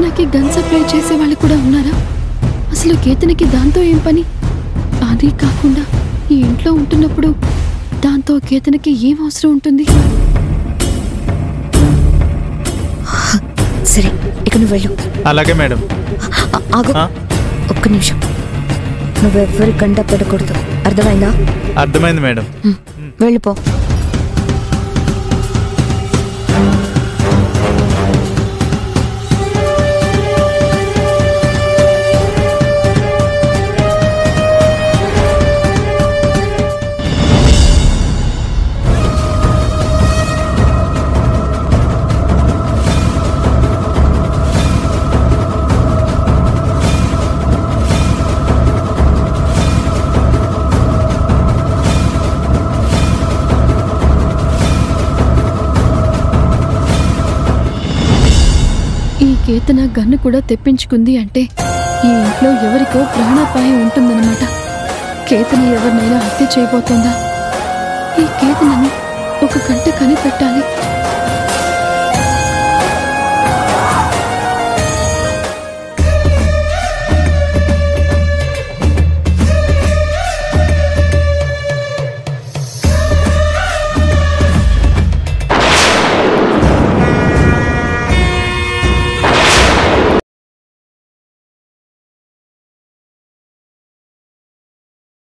కేతనకి gun supply చేసే వాళ్ళు కూడా ఉన్నారా? అసలు కేతనకి దాంతో ఏం పని? అది కాకుండా ఈ ఇంట్లో ఉంటున్నప్పుడు దాంతో కేతనకి ఏం అవసరం ఉంటుంది? సరే, ఇక నువ్వు వెళ్ళు. అలాగే మేడం. ఆగు, ఒక్క నిమిషం. నువ్వెవ్వరి గంట పెట్టకూడదు, అర్థమైందా? అర్థమైంది మేడం. వెళ్ళిపో. కేతన గన్ను కూడా తెప్పించుకుంది అంటే ఈ ఇంట్లో ఎవరికో ప్రాణాపాయం ఉంటుందన్నమాట. కేతన ఎవరినైనా హత్య చేయబోతోందా? ఈ కేతనని ఒక గంట కనిపెట్టాలి.